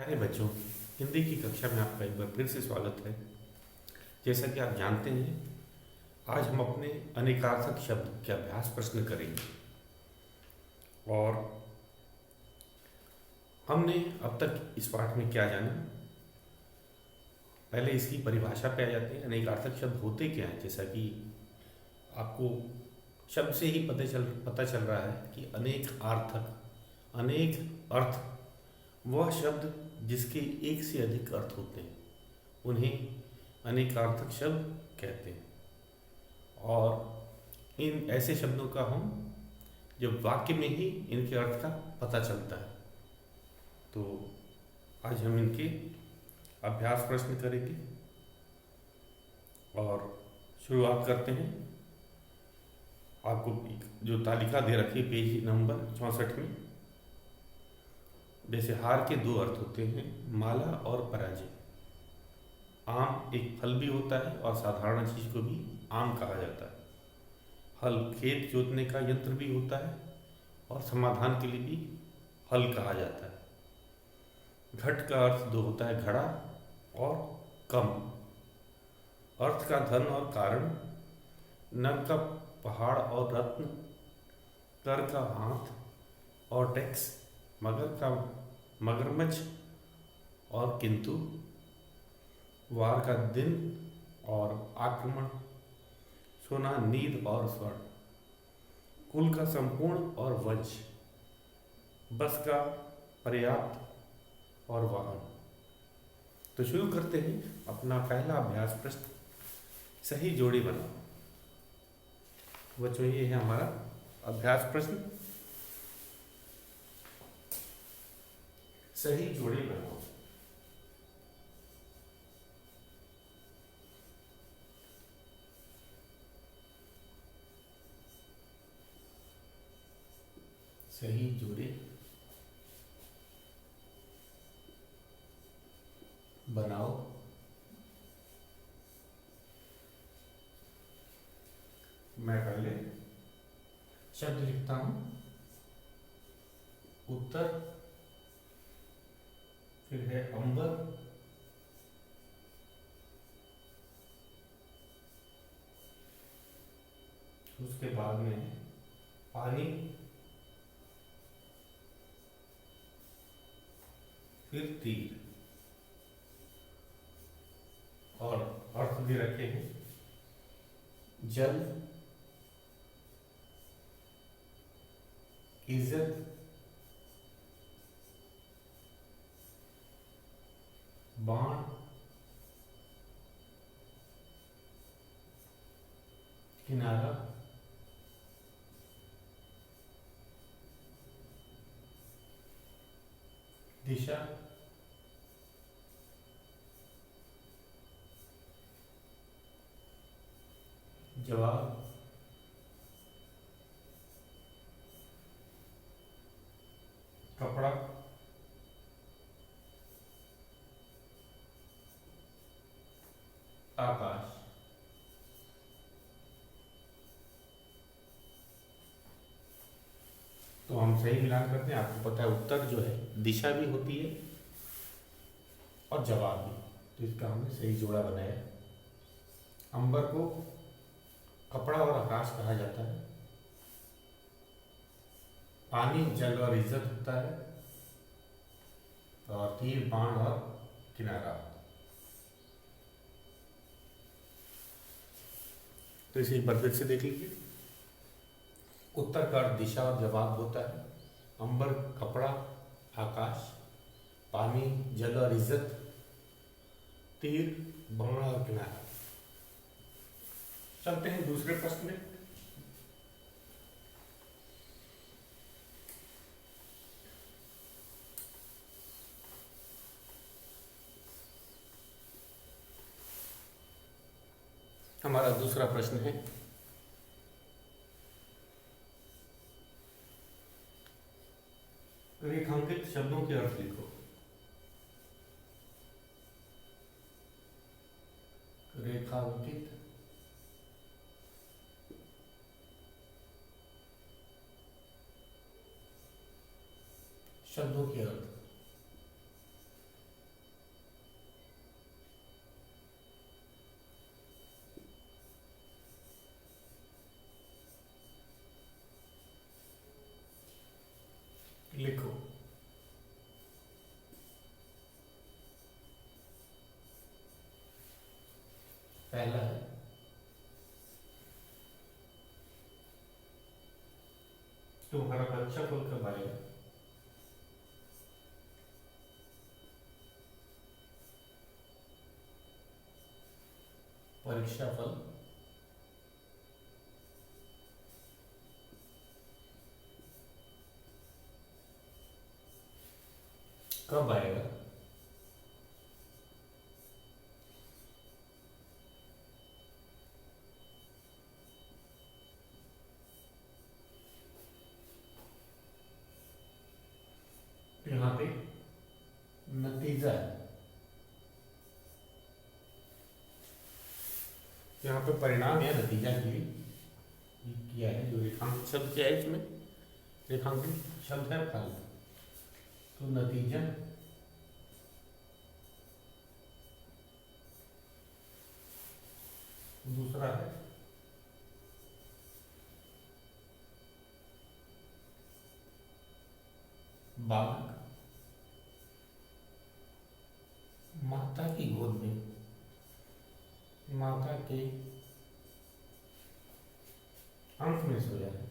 प्यारे बच्चों, हिंदी की कक्षा में आपका एक बार फिर से स्वागत है। जैसा कि आप जानते हैं, आज हम अपने अनेकार्थक शब्द के अभ्यास प्रश्न करेंगे। और हमने अब तक इस पाठ में क्या जाना, पहले इसकी परिभाषा पे आ जाते हैं। अनेकार्थक शब्द होते क्या हैं? जैसा कि आपको शब्द से ही पता चल रहा है कि अनेक आर्थक, अनेक अर्थ, वह शब्द जिसके एक से अधिक अर्थ होते हैं उन्हें अनेकार्थक शब्द कहते हैं। और इन ऐसे शब्दों का हम जब वाक्य में ही इनके अर्थ का पता चलता है। तो आज हम इनके अभ्यास प्रश्न करेंगे और शुरुआत करते हैं। आपको जो तालिका दे रखी है पेज नंबर 64 में, जैसे हार के दो अर्थ होते हैं, माला और पराजय। आम एक फल भी होता है और साधारण चीज को भी आम कहा जाता है। हल खेत जोतने का यंत्र भी होता है और समाधान के लिए भी हल कहा जाता है। घट का अर्थ दो होता है, घड़ा और कम। अर्थ का धन और कारण, नग का पहाड़ और रत्न, कर का हाथ और टैक्स, मगर का मगरमच्छ और किंतु, वार का दिन और आक्रमण, सोना नींद और स्वर्ण, कुल का संपूर्ण और वंश, बस का पर्याप्त और वाहन। तो शुरू करते हैं अपना पहला अभ्यास प्रश्न, सही जोड़ी बनाओ। बच्चों, ये है हमारा अभ्यास प्रश्न, सही जोड़ी बनाओ। सही जोड़ी बनाओ। मैं पहले शब्द लिखता हूं, उत्तर, फिर है अंबर, उसके बाद में है पानी, फिर तीर। और अर्थ भी रखे हैं, जल, इज्जत, बाण, किनारा, दिशा, जवाब, कपड़ा, आकाश। तो हम सही मिलान करते हैं। आपको पता है उत्तर जो है दिशा भी होती है और जवाब भी, तो इसका हमने सही जोड़ा बनाया। अंबर को कपड़ा और आकाश कहा जाता है, पानी जल और इज्जत होता है, और तीर बाण और किनारा। तो इसे एक बार फिर से देख लीजिए। उत्तर का अर्थ दिशा और जवाब होता है, अंबर कपड़ा, आकाश, पानी जल और इज्जत, तीर बाण और किनारा। चलते हैं दूसरे प्रश्न में। हमारा दूसरा प्रश्न है, रेखांकित शब्दों के अर्थ लिखो। रेखांकित शब्दों के अर्थ। परीक्षाफल कब आएगा? परीक्षाफल कब आएगा? यहाँ पे नतीजा है, यहाँ पे परिणाम या नतीजा के लिए किया है। जो रेखांकित शब्द क्या है इसमें? रेखांकित शब्द है फल, तो नतीजा दूसरा है बालक माता की गोद में, माता के अंक में सोया है।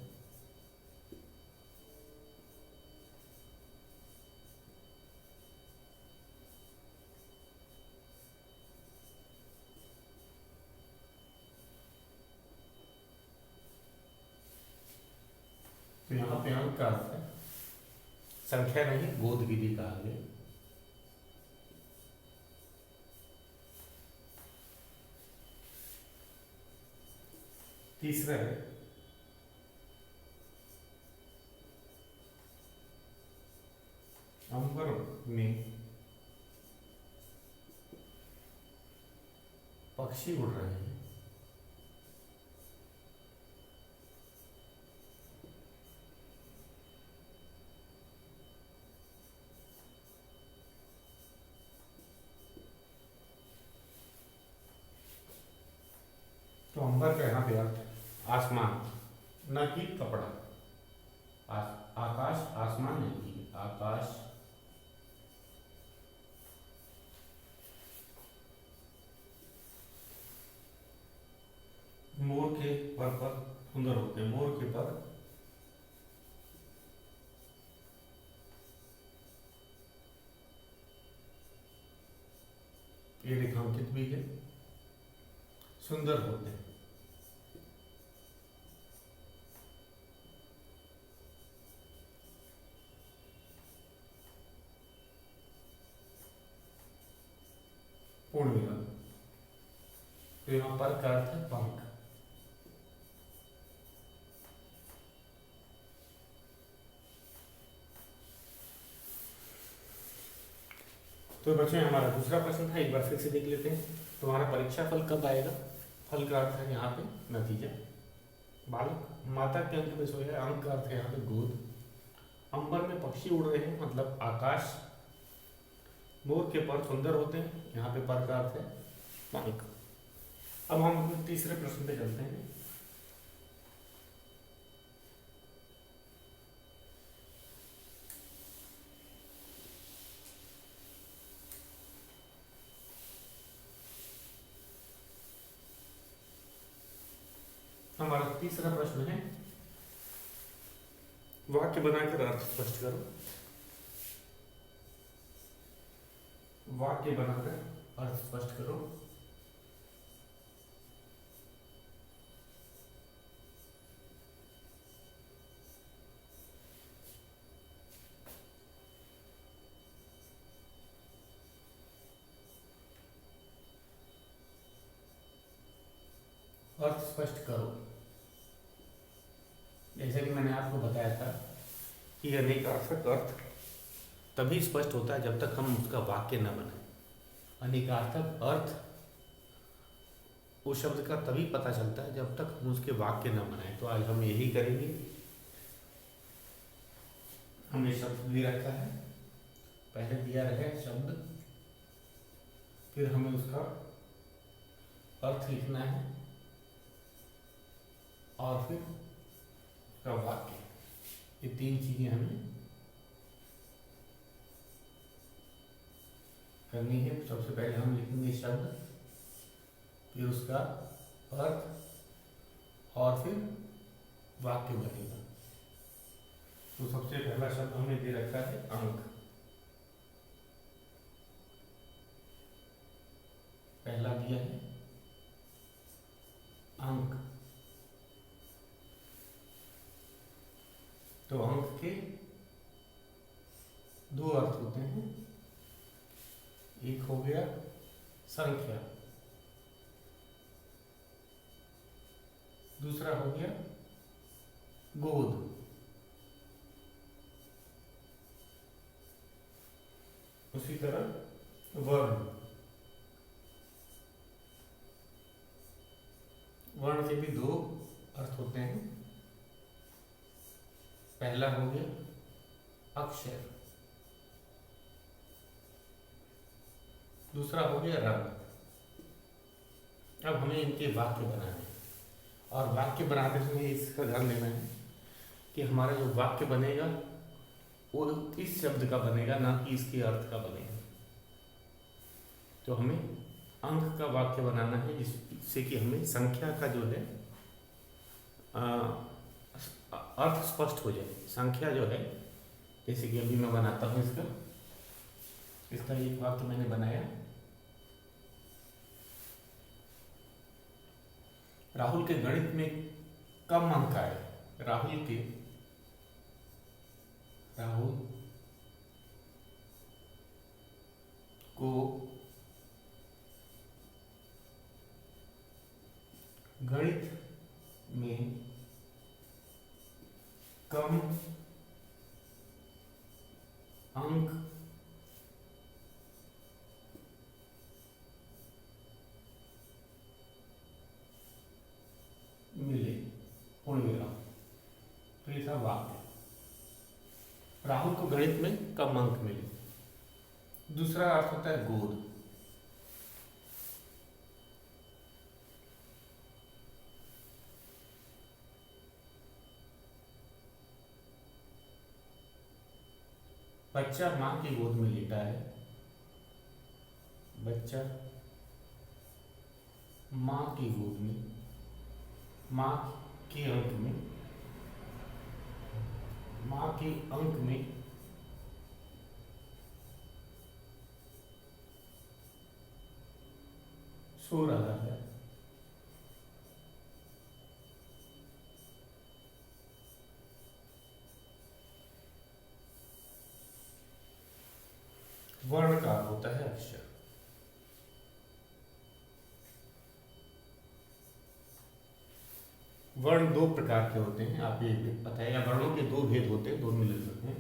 तो यहाँ पे अंक का अर्थ है संख्या नहीं, गोद विधि कहा गया। तीसरा है अंबर में पक्षी उड़ रहे हैं। तो अंबर का यहाँ पे अर्थ है आसमान, न कि कपड़ा। आकाश, आसमान नहीं, आकाश मोर के पर सुंदर होते हैं। मोर के पर ये रेखांकित भी है, सुंदर होते हैं। पूर्ण विराम। तो यहाँ पर का अर्थ है पंख। तो बच्चों हमारा दूसरा प्रश्न था, एक बार फिर से देख लेते हैं। तुम्हारा परीक्षा फल कब आएगा? फल का अर्थ है यहाँ पे नतीजा। बालक माता के अंक में सोया, अंक का अर्थ है यहाँ पे गोद। अंबर में पक्षी उड़ रहे हैं मतलब आकाश। मोर के पर सुंदर होते हैं, यहाँ पे पर का अर्थ है पंख। अब हम अपने तीसरे प्रश्न पे चलते हैं। हमारा तीसरा प्रश्न है वाक्य बनाकर अर्थ स्पष्ट करो। वाक्य बनाकर अर्थ स्पष्ट करो। अर्थ स्पष्ट करो। जैसे कि मैंने आपको बताया था कि अनेकार्थक अर्थ तभी स्पष्ट होता है जब तक हम उसका वाक्य न बनाए। अनेकार्थक अर्थ उस शब्द का तभी पता चलता है जब तक हम उसके वाक्य न बनाए। तो आज हम यही करेंगे। हमने शब्द दे रखा है, पहले दिया है शब्द, फिर हमें उसका अर्थ लिखना है और फिर उसका वाक्य। ये तीन चीजें हमें करनी है। सबसे पहले हम लिखेंगे शब्द, फिर उसका अर्थ और फिर वाक्य बनेगा। तो सबसे पहला शब्द हमें दे रखा है अंक। पहला दिया है अंक। तो अंक के दो अर्थ होते हैं, एक हो गया संख्या, दूसरा हो गया गोद। उसी तरह वर्ण, वर्ण के भी दो अर्थ होते हैं। पहला हो गया अक्षर, दूसरा हो गया रंग। अब हमें इनके वाक्य बनाने हैं, और वाक्य बनाते समय इसका ध्यान देना है कि हमारा जो वाक्य बनेगा वो इस शब्द का बनेगा, ना कि इसके अर्थ का बनेगा। तो हमें अंक का वाक्य बनाना है जिससे कि हमें संख्या का जो है अर्थ स्पष्ट हो जाए। संख्या जो है, जैसे कि अभी मैं बनाता हूँ इसका एक वाक्य मैंने बनाया। राहुल के गणित में कम अंक आए। राहुल को गणित में कम अंक मिले, पूर्ण विराम। तो ये था वाक्य, राहुल को गणित में कम अंक मिले। दूसरा अर्थ होता है गोद। बच्चा मां की गोद में लेटा है। बच्चा मां की गोद में, मां के अंक में, मां के अंक में सो रहा है। वर्ण का होता है अक्षर। वर्ण दो प्रकार के होते हैं, आप ये पता है, या वर्णों के दो भेद होते हैं, दोनों मिल सकते हैं।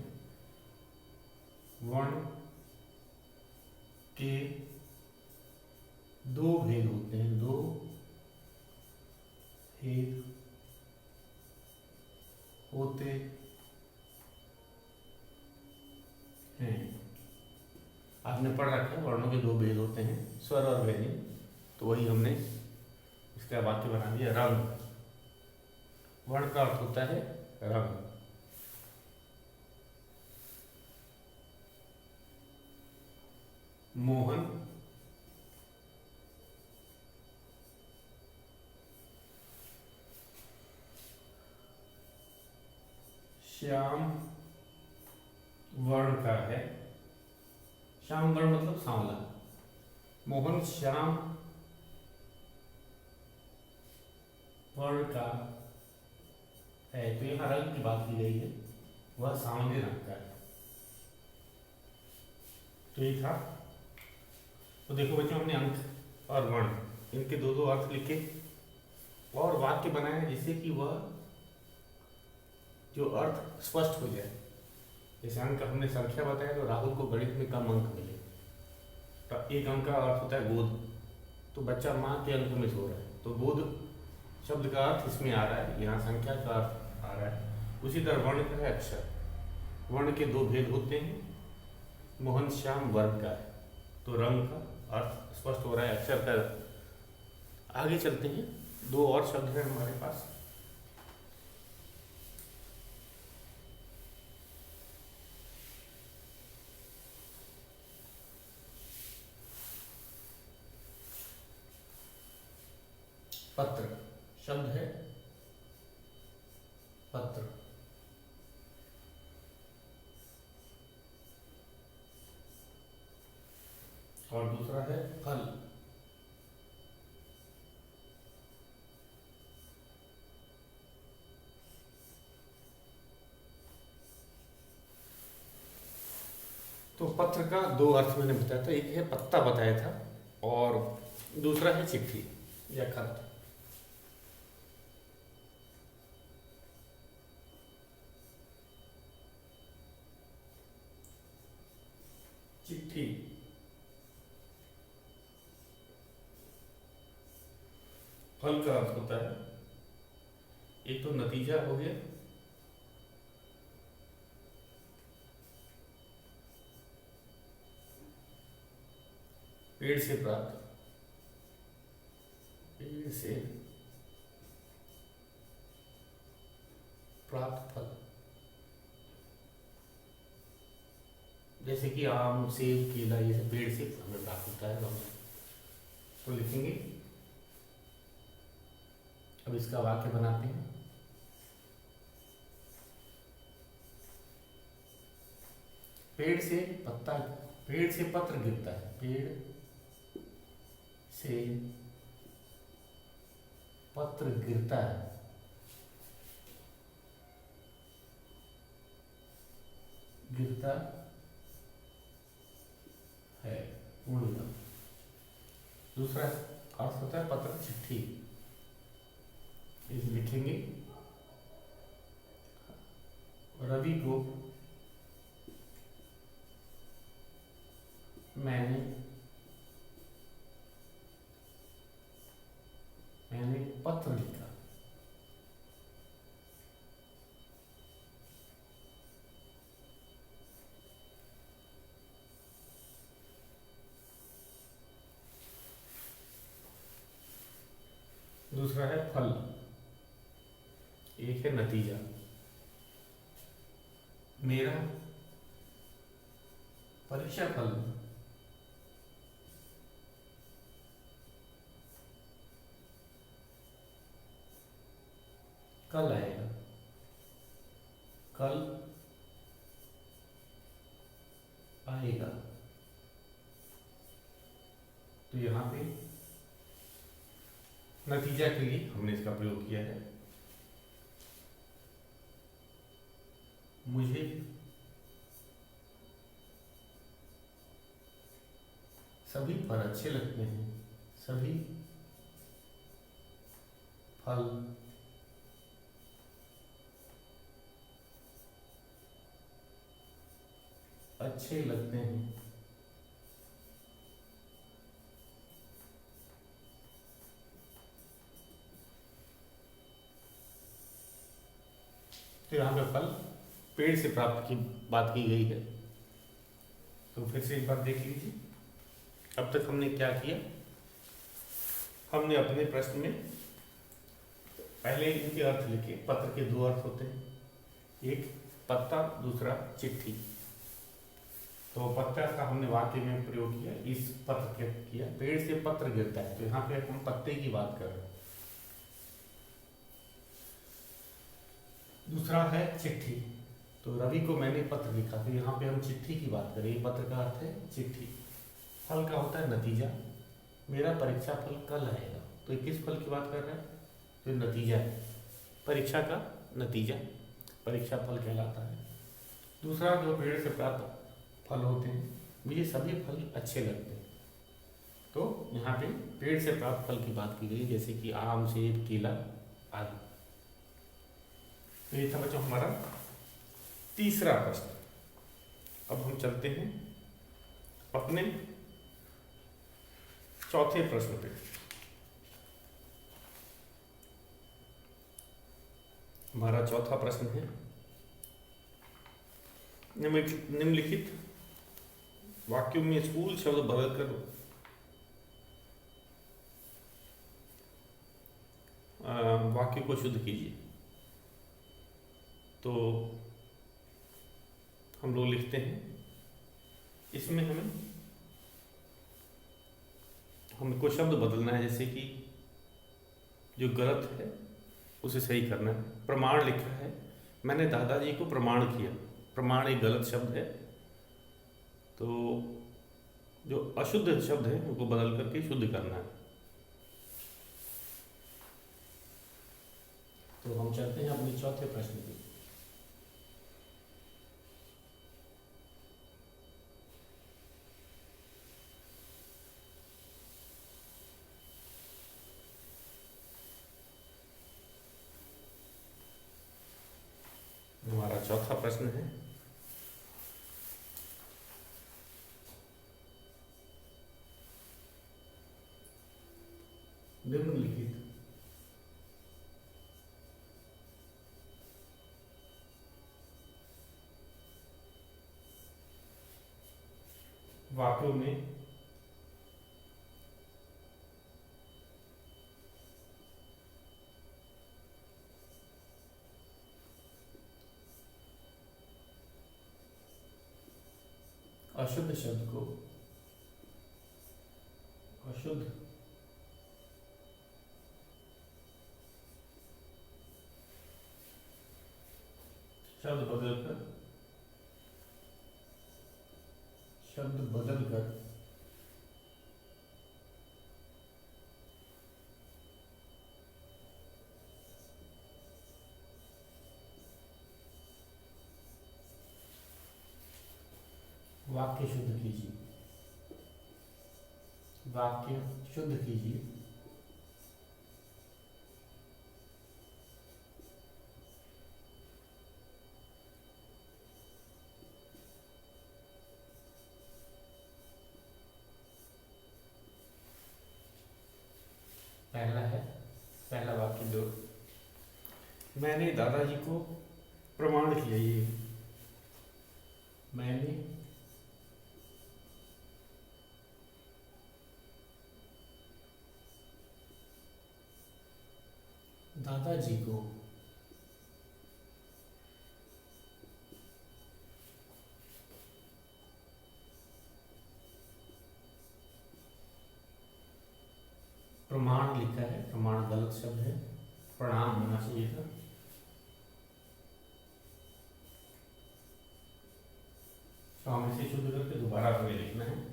वर्ण के दो भेद होते हैं, दो भेद होते हैं। आपने पढ़ रखा है वर्णों के दो भेद होते हैं, स्वर और व्यंजन। तो वही हमने इसका वाक्य बना दिया। रंग, वर्ण का अर्थ होता है रंग। मोहन श्याम वर्ण का है। श्याम वर्ण मतलब सांवला। मोहन श्याम वर्ण का है। तो यहाँ रंग की बात की गई है, वह सांवले रंग का है। तो ये था। तो देखो बच्चों, हमने अंक और वर्ण इनके दो दो अर्थ लिखे और वाक्य बनाए जिससे कि वह जो अर्थ स्पष्ट हो जाए। जैसे अंक हमने संख्या बताया, तो राहुल को गणित में कम अंक मिले। तो एक अंक का अर्थ होता है गोद, तो बच्चा माँ के अंक में सो रहा है, तो गोद शब्द का अर्थ इसमें आ रहा है, यहाँ संख्या का अर्थ आ रहा है। उसी तरह वर्ण का है अक्षर। वर्ण के दो भेद होते हैं। मोहन श्याम वर्ण का है, तो रंग का अर्थ स्पष्ट हो रहा है, अक्षर का। आगे चलते हैं, दो और शब्द हैं हमारे पास। पत्र शब्द है, पत्र। और दूसरा है फल। तो पत्र का दो अर्थ मैंने बताया था, एक है पत्ता बताया था और दूसरा है चिट्ठी या खत। चिट्ठी फल का अर्थ होता है, एक तो नतीजा हो गया, पेड़ से प्राप्त, पेड़ से प्राप्त फल, जैसे कि आम सेब केला ये सब पेड़ से हमें प्राप्त होता है। हम तो लिखेंगे, अब इसका वाक्य बनाते हैं। पेड़ से पत्ता, पेड़ से पत्र गिरता है, पेड़ से पत्र गिरता है, गिरता है पूर्णतः। दूसरा अर्थ होता है पत्र चिट्ठी, इसे लिखेंगे, रवि को मैंने पत्र लिखा। दूसरा है फल, एक है नतीजा, मेरा परीक्षा फल कल आएगा, कल आएगा। तो यहां पे नतीजा के लिए हमने इसका प्रयोग किया है, मुझे सभी फल अच्छे लगते हैं, सभी फल अच्छे लगते हैं। तो यहाँ पे फल पेड़ से प्राप्त की बात की गई है। तो फिर से एक बार देख लीजिए, अब तक हमने क्या किया। हमने अपने प्रश्न में पहले इनके अर्थ लिखे। पत्र के दो अर्थ होते हैं, एक पत्ता, दूसरा चिट्ठी। तो पत्ता का हमने वाक्य में प्रयोग किया, इस पत्र के किया, पेड़ से पत्र गिरता है, तो यहाँ पे हम पत्ते की बात कर रहे हैं। दूसरा है चिट्ठी, तो रवि को मैंने पत्र लिखा, तो यहाँ पे हम चिट्ठी की बात करें। ये पत्र का अर्थ है चिट्ठी। फल का होता है नतीजा, मेरा परीक्षा फल कल आएगा, तो किस फल की बात कर रहे हैं? तो नतीजा है, परीक्षा का नतीजा परीक्षा फल कहलाता है। दूसरा जो पेड़ से प्राप्त फल होते हैं, मुझे सभी फल अच्छे लगते हैं, तो यहाँ पे पेड़ से प्राप्त फल की बात की गई, जैसे कि आम सेब केला आदि। तो ये था बच्चों हमारा तीसरा प्रश्न। अब हम चलते हैं अपने चौथे प्रश्न पे। हमारा चौथा प्रश्न है, निम्नलिखित वाक्यों में स्कूल शब्द बदलकर वाक्य को शुद्ध कीजिए। तो हम लोग लिखते हैं, इसमें हमको शब्द बदलना है, जैसे कि जो गलत है उसे सही करना है। प्रमाण लिखा है, मैंने दादाजी को प्रमाण किया, प्रमाण एक गलत शब्द है, तो जो अशुद्ध शब्द है उनको बदल करके शुद्ध करना है। तो हम चलते हैं अपने चौथे प्रश्न की। हमारा चौथा प्रश्न है, निम्नलिखित वाक्यों में अशुद्ध शब्द को अशुद्ध शब्द बदलकर वाक्य शुद्ध कीजिए। वाक्य शुद्ध कीजिए। पहला है, पहला वाक्य दो, मैंने दादाजी को प्रमाण किया। ये मैंने दादाजी को प्रमाण लिखा है, प्रमाण गलत शब्द है, प्रणाम होना चाहिए था। सामने से शुद्ध करके दोबारा हमें लिखना है।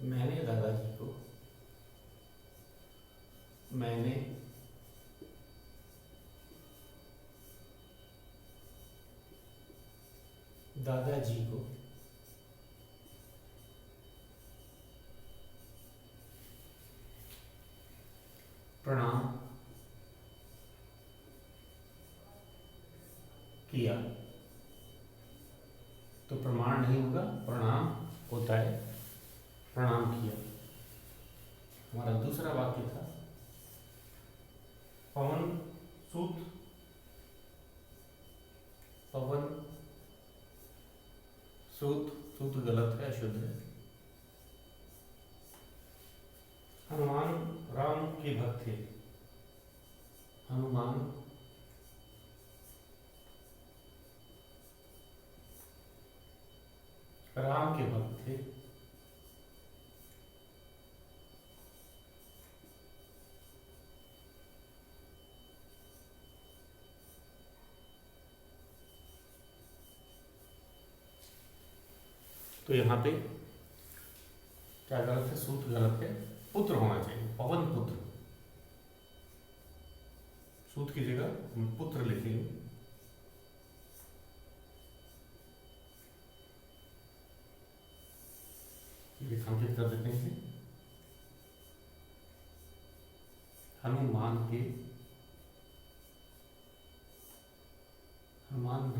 मैंने दादाजी को मैंने दादाजी को प्रणाम किया। तो प्रमाण नहीं होगा, प्रणाम होता है, प्रणाम किया। हमारा दूसरा वाक्य था, पवन सूत, पवन सूत, सूत गलत है, अशुद्ध है। हनुमान राम के भक्त थे। हनुमान राम के भक्त थे। तो यहाँ पे क्या गलत है? सूत गलत है, पुत्र होना चाहिए, पवन पुत्र। सूत की जगह हम पुत्र लिखेंगे। रेखांकित कर देते हैं। हनुमान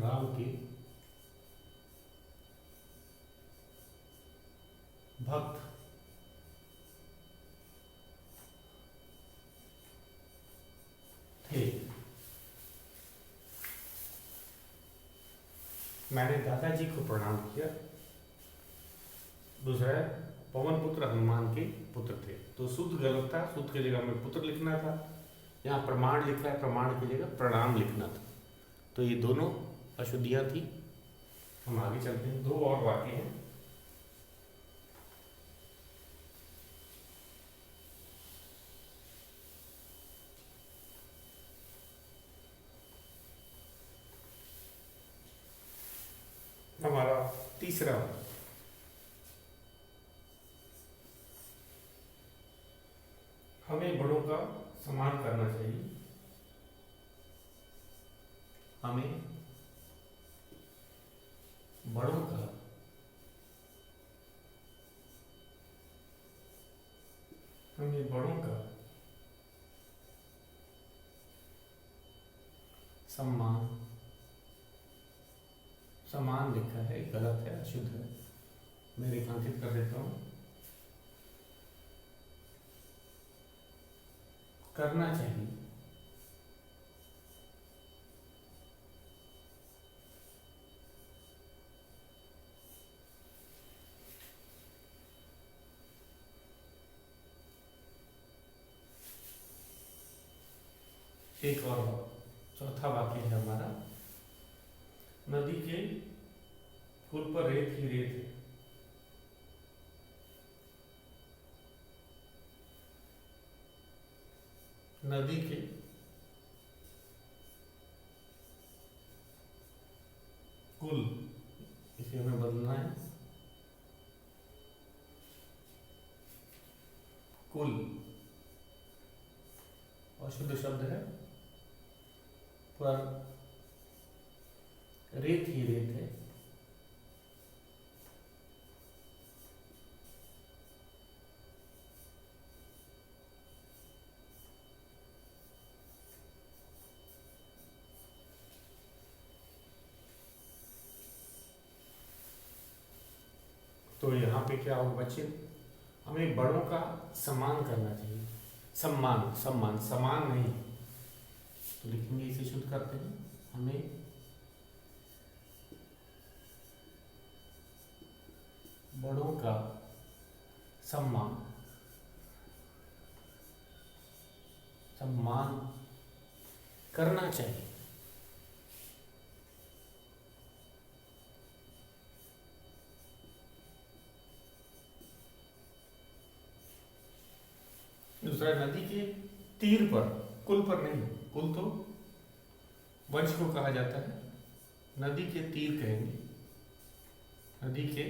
राम के भक्त थे। मैंने दादाजी को प्रणाम किया। दूसरा है, पवन पुत्र हनुमान के पुत्र थे। तो शुद्ध गलत था, शुद्ध की जगह में पुत्र लिखना था। यहाँ प्रमाण लिखा है, प्रमाण की जगह प्रणाम लिखना था। तो ये दोनों अशुद्धियाँ थी। हम आगे चलते हैं, दो और वाक्य हैं। तीसरा, हमें बड़ों का सम्मान करना चाहिए। हमें बड़ों का सम्मान, सम्मान लिखा है, गलत है, अशुद्ध है, मैं रेखांकित कर देता हूं। करना चाहिए। एक और चौथा वाक्य है हमारा, नदी के पुल पर रेत ही रेत है। नदी के कुल, इसे हमें बदलना है, कुल अशुद्ध शब्द है, पर रेत ही रेत है। तो यहाँ पे क्या होगा बच्चे, हमें बड़ों का सम्मान करना चाहिए। सम्मान, सम्मान, समान नहीं, तो लिखेंगे, इसे शुद्ध करते हैं, हमें बड़ों का सम्मान, सम्मान करना चाहिए। दूसरा, नदी के तीर पर, कुल पर नहीं, कुल तो वंश को कहा जाता है, नदी के तीर कहेंगे, नदी के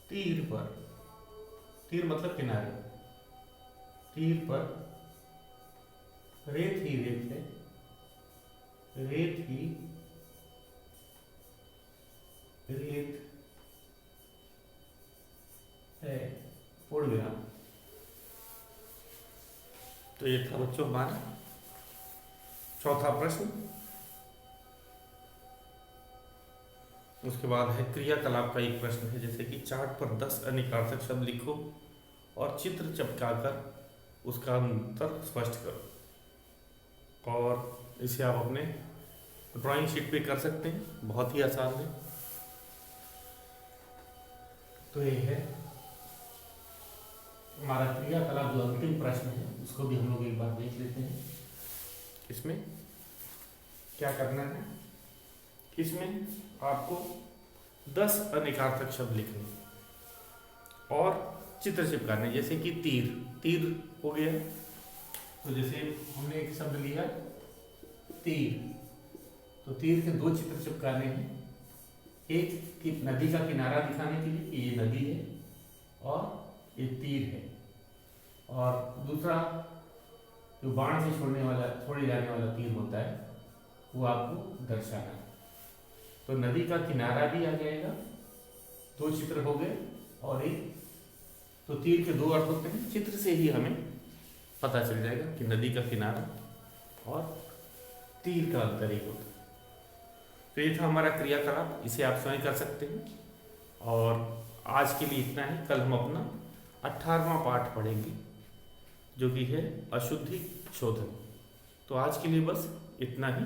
तीर पर, तीर मतलब किनारे, तीर पर रेत ही रेत है, रेत ही रेत है, पूर्ण विराम। तो ये था बच्चों हमारा चौथा प्रश्न। उसके बाद है क्रियाकलाप का एक प्रश्न है, जैसे कि चार्ट पर 10 अनिकार्थक शब्द लिखो और चित्र चिपकाकर उसका अंतर स्पष्ट करो। और इसे आप अपने ड्राइंग शीट पे कर सकते हैं, बहुत ही आसान है। तो ये है हमारा क्रियाकलाप, जो अंतिम प्रश्न है उसको भी हम लोग एक बार देख लेते हैं। इसमें क्या करना है, इसमें आपको 10 अनिकार्थक शब्द लिखने और चित्र चिपकाने, जैसे कि तीर, तीर हो गया, तो जैसे हमने एक शब्द लिया तीर, तो तीर के 2 चित्र चिपकाने हैं, एक कि नदी का किनारा दिखाने के लिए कि ये नदी है और ये तीर है, और दूसरा जो बाण से छोड़े जाने वाला तीर होता है वो आपको दर्शाना है। तो नदी का किनारा भी आ जाएगा, 2 चित्र हो गए, और एक, तो तीर के 2 अर्थ होते हैं, चित्र से ही हमें पता चल जाएगा कि नदी का किनारा और तीर का अंतर एक होता है। तो ये था हमारा क्रियाकलाप, इसे आप स्वयं कर सकते हैं। और आज के लिए इतना है, कल हम अपना 18वां पाठ पढ़ेंगे, जो कि है अशुद्धि शोधन। तो आज के लिए बस इतना ही।